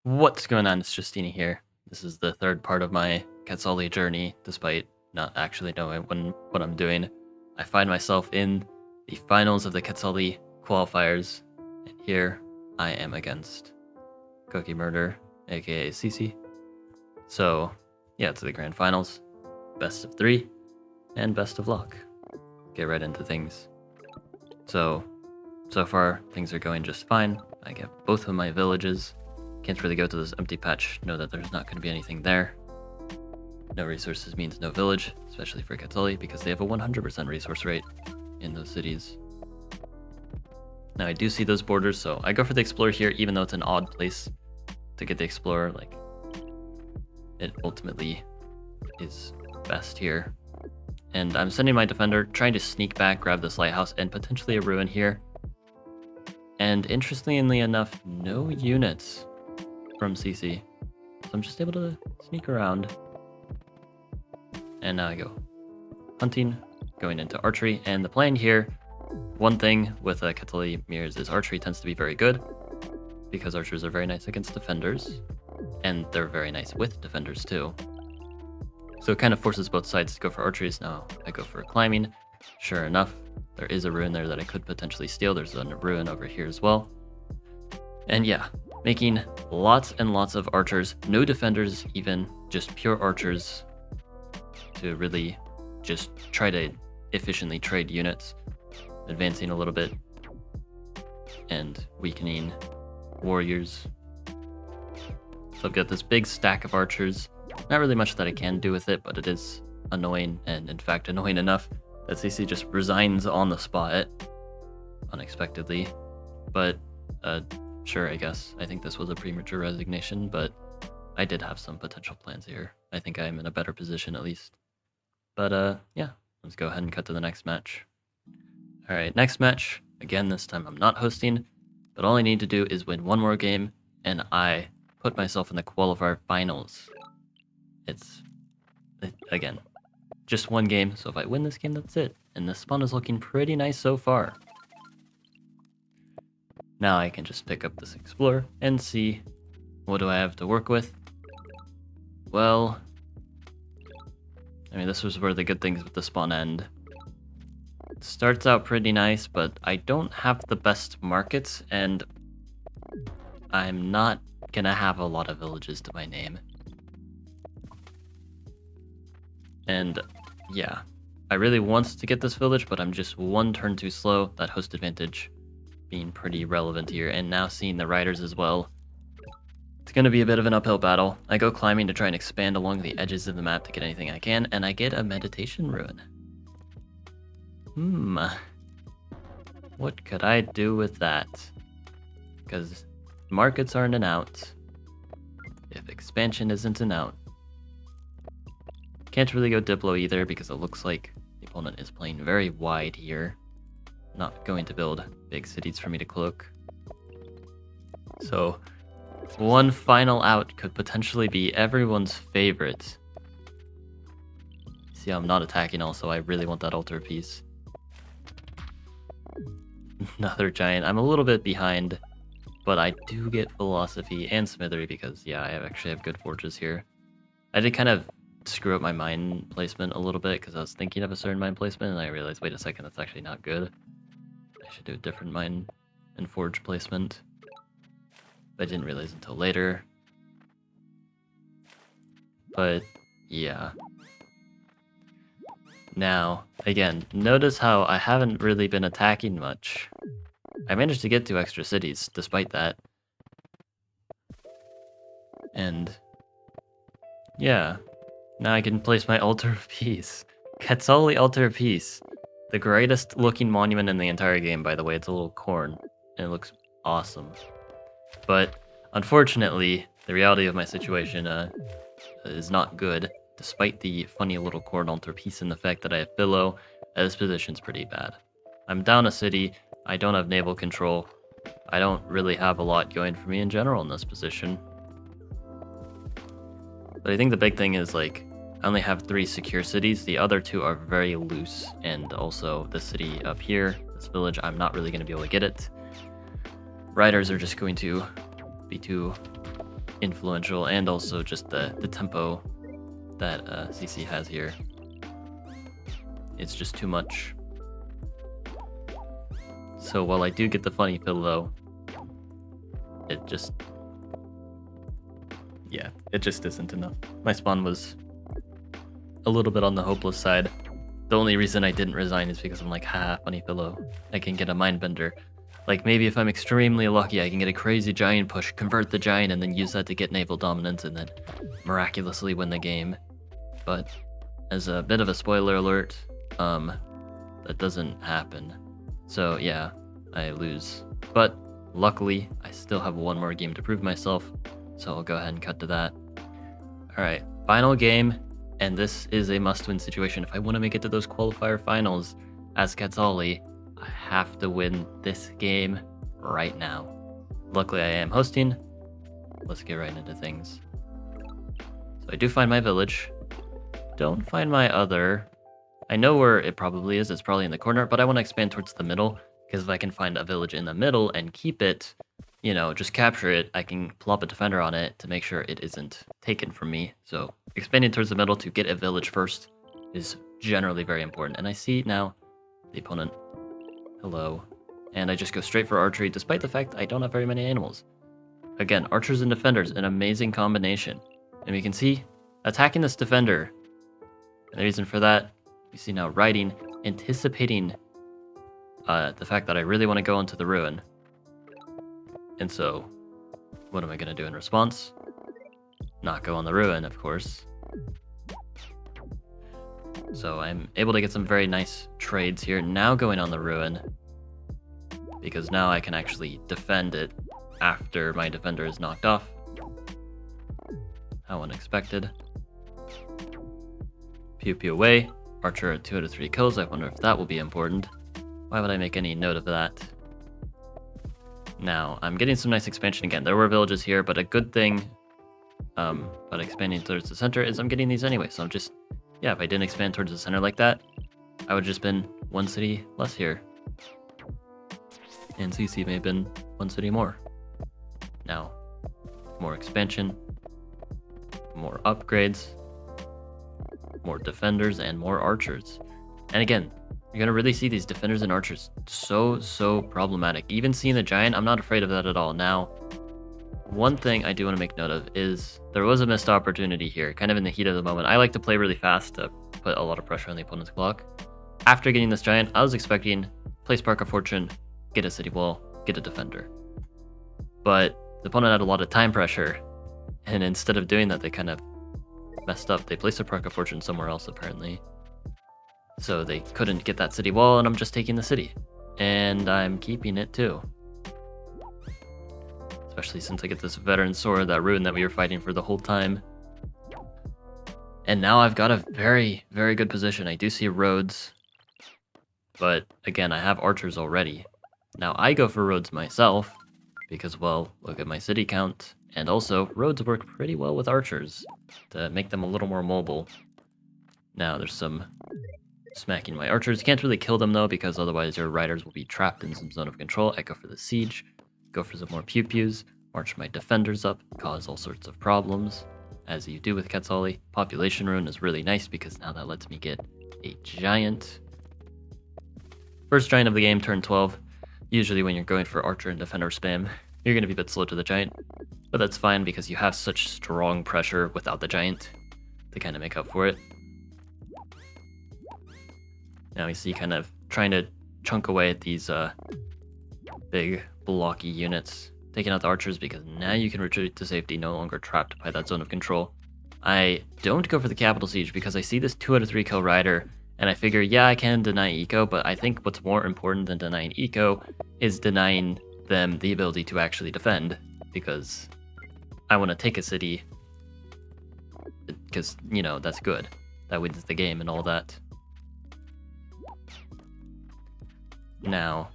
What's going on? It's Justeeni here. This is the third part of my Quetzali journey, despite not actually knowing what I'm doing. I find myself in the finals of the Quetzali qualifiers, and here I am against Cookie Murder, aka Cece. So, yeah, it's the grand finals. Best of 3, and best of luck. Get right into things. So far, things are going just fine. I get both of my villages. Can't really go to this empty patch, know that there's not going to be anything there. No resources means no village, especially for Quetzali, because they have a 100% resource rate in those cities. Now I do see those borders, so I go for the Explorer here, even though it's an odd place to get the Explorer. Like, it ultimately is best here. And I'm sending my Defender, trying to sneak back, grab this lighthouse, and potentially a ruin here. And interestingly enough, no units from CC. So I'm just able to sneak around. And now I go hunting, going into archery, and the plan here, one thing with Quetzali mirrors is archery tends to be very good, because archers are very nice against defenders, and they're very nice with defenders too. So it kind of forces both sides to go for archeries. Now I go for climbing. Sure enough, there is a ruin there that I could potentially steal. There's a ruin over here as well. And yeah, making lots and lots of archers, no defenders even, just pure archers to really just try to efficiently trade units, advancing a little bit and weakening warriors. So I've got this big stack of archers. Not really much that I can do with it, but it is annoying, and in fact annoying enough that CC just resigns on the spot unexpectedly. But sure, I guess. I think this was a premature resignation, but I did have some potential plans here. I think I'm in a better position at least. But yeah, let's go ahead and cut to the next match. Alright, next match. Again, this time I'm not hosting, but all I need to do is win one more game, and I put myself in the qualifier finals. Again, just one game, so if I win this game, that's it. And the spawn is looking pretty nice so far. Now I can just pick up this Explorer and see what do I have to work with. Well, I mean, this was where the good things with the spawn end. It starts out pretty nice, but I don't have the best markets, and I'm not gonna have a lot of villages to my name. And yeah, I really want to get this village, but I'm just one turn too slow. That host advantage being pretty relevant here, and now seeing the riders as well. It's going to be a bit of an uphill battle. I go climbing to try and expand along the edges of the map to get anything I can, and I get a meditation ruin. What could I do with that? Because markets aren't an out. If expansion isn't an out. Can't really go Diplo either, because it looks like the opponent is playing very wide here. Not going to build big cities for me to cloak. So one final out could potentially be everyone's favorite. See how I'm not attacking also, I really want that altar piece. Another giant. I'm a little bit behind, but I do get philosophy and smithery because yeah, I actually have good forges here. I did kind of screw up my mine placement a little bit because I was thinking of a certain mine placement and I realized, wait a second, that's actually not good. I should do a different mine and forge placement. But I didn't realize until later. But yeah. Now, again, notice how I haven't really been attacking much. I managed to get 2 extra cities despite that. And yeah. Now I can place my Altar of Peace. Quetzali Altar of Peace. The greatest looking monument in the entire game, by the way. It's a little corn, and it looks awesome. But unfortunately, the reality of my situation is not good. Despite the funny little corn altar piece and the fact that I have Philo, this position's pretty bad. I'm down a city, I don't have naval control. I don't really have a lot going for me in general in this position. But I think the big thing is, like, I only have 3 secure cities. The other 2 are very loose, and also the city up here, this village, I'm not really going to be able to get it. Riders are just going to be too influential, and also just the tempo that CC has here. It's just too much. So while I do get the funny fill though, it just isn't enough. My spawn was a little bit on the hopeless side. The only reason I didn't resign is because I'm like, ha, funny pillow. I can get a mindbender. Like maybe if I'm extremely lucky, I can get a crazy giant push, convert the giant, and then use that to get naval dominance and then miraculously win the game. But as a bit of a spoiler alert, that doesn't happen. So yeah, I lose. But luckily, I still have one more game to prove myself, so I'll go ahead and cut to that. Alright, final game, and this is a must-win situation. If I want to make it to those qualifier finals as Quetzali, I have to win this game right now. Luckily, I am hosting. Let's get right into things. So I do find my village. Don't find my other. I know where it probably is. It's probably in the corner, but I want to expand towards the middle, because if I can find a village in the middle and keep it, you know, just capture it, I can plop a defender on it to make sure it isn't taken from me. So expanding towards the middle to get a village first is generally very important. And I see now the opponent. Hello. And I just go straight for archery, despite the fact I don't have very many animals. Again, archers and defenders, an amazing combination. And we can see attacking this defender. And the reason for that, you see now riding, anticipating the fact that I really want to go into the ruin. And so, what am I going to do in response? Not go on the ruin, of course. So I'm able to get some very nice trades here. Now going on the ruin, because now I can actually defend it after my defender is knocked off. How unexpected. Pew pew away. Archer at 2 out of 3 kills. I wonder if that will be important. Why would I make any note of that? Now, I'm getting some nice expansion again. There were villages here, but a good thing about expanding towards the center is I'm getting these anyway. So I'm just, yeah, if I didn't expand towards the center like that, I would have just been one city less here. And CC may have been one city more. Now, more expansion, more upgrades, more defenders, and more archers. And again, you're going to really see these defenders and archers so problematic. Even seeing the giant, I'm not afraid of that at all. Now, one thing I do want to make note of is there was a missed opportunity here, kind of in the heat of the moment. I like to play really fast to put a lot of pressure on the opponent's clock. After getting this giant, I was expecting play Spark of Fortune, get a city wall, get a defender. But the opponent had a lot of time pressure, and instead of doing that, they kind of messed up. They placed a Spark of Fortune somewhere else, apparently. So they couldn't get that city wall, and I'm just taking the city. And I'm keeping it too. Especially since I get this veteran sword, that ruin that we were fighting for the whole time. And now I've got a very good position. I do see roads. But again, I have archers already. Now I go for roads myself, because, well, look at my city count. And also, roads work pretty well with archers to make them a little more mobile. Now there's some smacking my archers. Can't really kill them though, because otherwise your riders will be trapped in some zone of control. I go for the siege, go for some more pew-pews, march my defenders up, cause all sorts of problems, as you do with Quetzali. Population ruin is really nice, because now that lets me get a giant. First giant of the game, turn 12. Usually when you're going for archer and defender spam, you're going to be a bit slow to the giant, but that's fine because you have such strong pressure without the giant to kind of make up for it. Now we see kind of trying to chunk away at these big blocky units, taking out the archers, because now you can retreat to safety, no longer trapped by that zone of control. I don't go for the capital siege because I see this 2 out of 3 kill rider, and I figure, yeah, I can deny eco, but I think what's more important than denying eco is denying them the ability to actually defend, because I want to take a city, because, you know, that's good. That wins the game and all that. Now,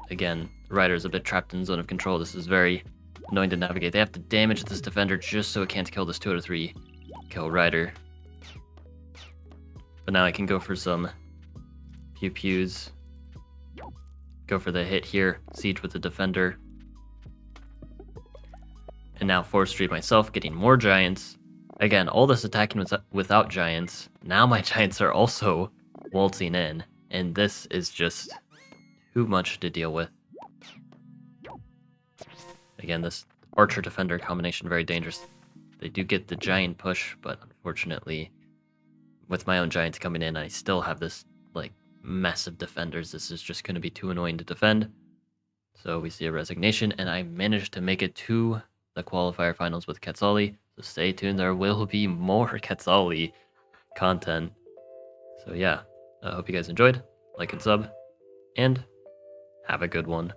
again, the rider's a bit trapped in zone of control. This is very annoying to navigate. They have to damage this defender just so it can't kill this 2 out of 3 kill rider. But now I can go for some pew-pews. Go for the hit here, siege with the defender. And and now forestry myself, getting more giants. Again, all this attacking without giants. Now my giants are also waltzing in, and this is just too much to deal with. Again, this archer-defender combination, very dangerous. They do get the giant push, but unfortunately, with my own giants coming in, I still have this, like, mess of defenders. This is just going to be too annoying to defend. So we see a resignation, and I managed to make it to the qualifier finals with Quetzali. So stay tuned, there will be more Quetzali content. So yeah, I hope you guys enjoyed. Like and sub, and have a good one.